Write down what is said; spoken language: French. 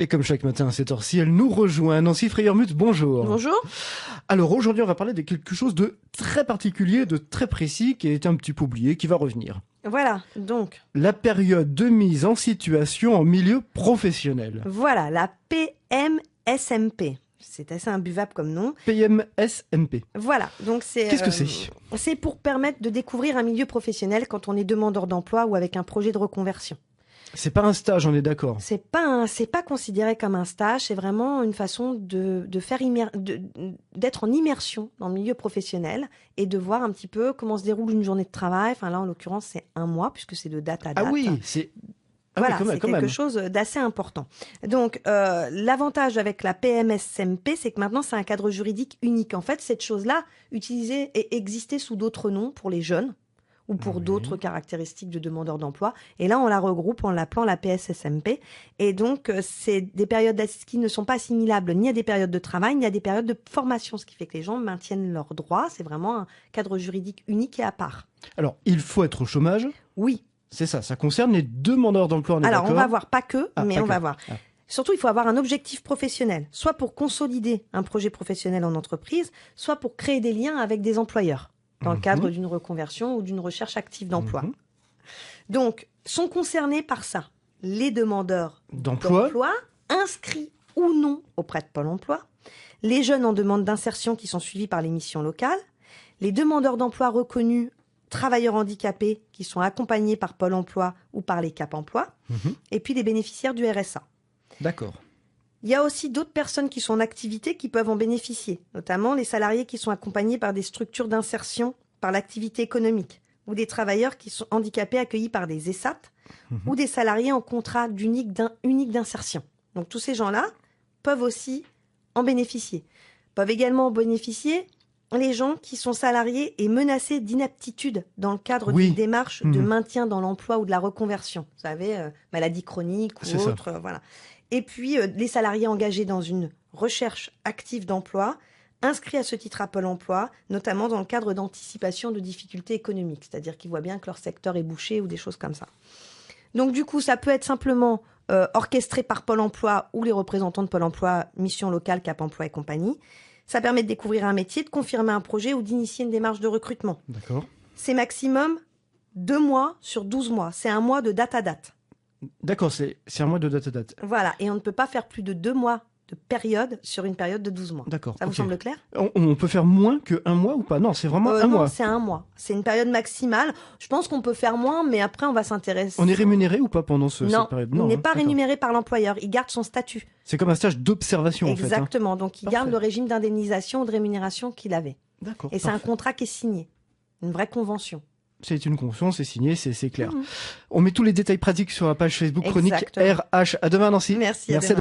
Et comme chaque matin à cette heure-ci, elle nous rejoint. Nancy Freyermuth, bonjour. Bonjour. Alors aujourd'hui, on va parler de quelque chose de très particulier, de très précis, qui a été un petit peu oublié, qui va revenir. Voilà, donc. La période de mise en situation en milieu professionnel. Voilà, la PMSMP. C'est assez imbuvable comme nom. PMSMP. Voilà, donc c'est... Qu'est-ce que c'est ? C'est pour permettre de découvrir un milieu professionnel quand on est demandeur d'emploi ou avec un projet de reconversion. C'est pas un stage, on est d'accord. C'est pas considéré comme un stage, c'est vraiment une façon d'être en immersion dans le milieu professionnel et de voir un petit peu comment se déroule une journée de travail. Enfin là, en l'occurrence, c'est un mois puisque c'est de date à date. Ah oui, c'est... Voilà, oui, c'est quelque chose d'assez important. Donc, l'avantage avec la PMSMP, c'est que maintenant, c'est un cadre juridique unique. En fait, cette chose-là, utilisée et existait sous d'autres noms pour les jeunes ou pour d'autres caractéristiques de demandeurs d'emploi. Et là, on la regroupe en l'appelant la PSSMP. Et donc, c'est des périodes qui ne sont pas assimilables ni à des périodes de travail, ni à des périodes de formation, ce qui fait que les gens maintiennent leurs droits. C'est vraiment un cadre juridique unique et à part. Alors, il faut être au chômage ? Oui. C'est ça concerne les demandeurs d'emploi, on est d'accord ? Alors, on va voir, pas que, mais pas on que. va voir. Ah. Surtout, il faut avoir un objectif professionnel, soit pour consolider un projet professionnel en entreprise, soit pour créer des liens avec des employeurs, dans le cadre d'une reconversion ou d'une recherche active d'emploi. Donc, sont concernés par ça les demandeurs d'emploi, inscrits ou non auprès de Pôle emploi, les jeunes en demande d'insertion qui sont suivis par les missions locales, les demandeurs d'emploi reconnus travailleurs handicapés qui sont accompagnés par Pôle emploi ou par les Cap emploi, et puis les bénéficiaires du RSA. D'accord. Il y a aussi d'autres personnes qui sont en activité qui peuvent en bénéficier, notamment les salariés qui sont accompagnés par des structures d'insertion par l'activité économique, ou des travailleurs qui sont handicapés accueillis par des ESAT, ou des salariés en contrat unique d'insertion. Donc tous ces gens-là peuvent aussi en bénéficier. Peuvent également en bénéficier les gens qui sont salariés et menacés d'inaptitude dans le cadre d'une démarche de maintien dans l'emploi ou de la reconversion. Vous savez, maladie chronique ou autre, voilà. Et puis, les salariés engagés dans une recherche active d'emploi, inscrits à ce titre à Pôle emploi, notamment dans le cadre d'anticipation de difficultés économiques, c'est-à-dire qu'ils voient bien que leur secteur est bouché ou des choses comme ça. Donc, du coup, ça peut être simplement orchestré par Pôle emploi ou les représentants de Pôle emploi, mission locale, Cap emploi et compagnie. Ça permet de découvrir un métier, de confirmer un projet ou d'initier une démarche de recrutement. D'accord. C'est maximum 2 mois sur 12 mois. C'est un mois de date à date. D'accord, c'est un mois de date à date. Voilà, et on ne peut pas faire plus de 2 mois de période sur une période de 12 mois. D'accord. Ça vous semble clair ? On peut faire moins que 1 mois ou pas ? Non, c'est vraiment un mois. Non, c'est 1 mois. C'est une période maximale. Je pense qu'on peut faire moins, mais après, on va s'intéresser. On est rémunéré ou pas pendant cette période ? Non, on n'est pas rémunéré par l'employeur. Il garde son statut. C'est comme un stage d'observation, en fait. Exactement. Donc, il garde le régime d'indemnisation ou de rémunération qu'il avait. D'accord. Et c'est un contrat qui est signé. Une vraie convention. C'est une convention, c'est signé, c'est clair. On met tous les détails pratiques sur la page Facebook Chronique RH. À demain, Nancy. Merci. À demain.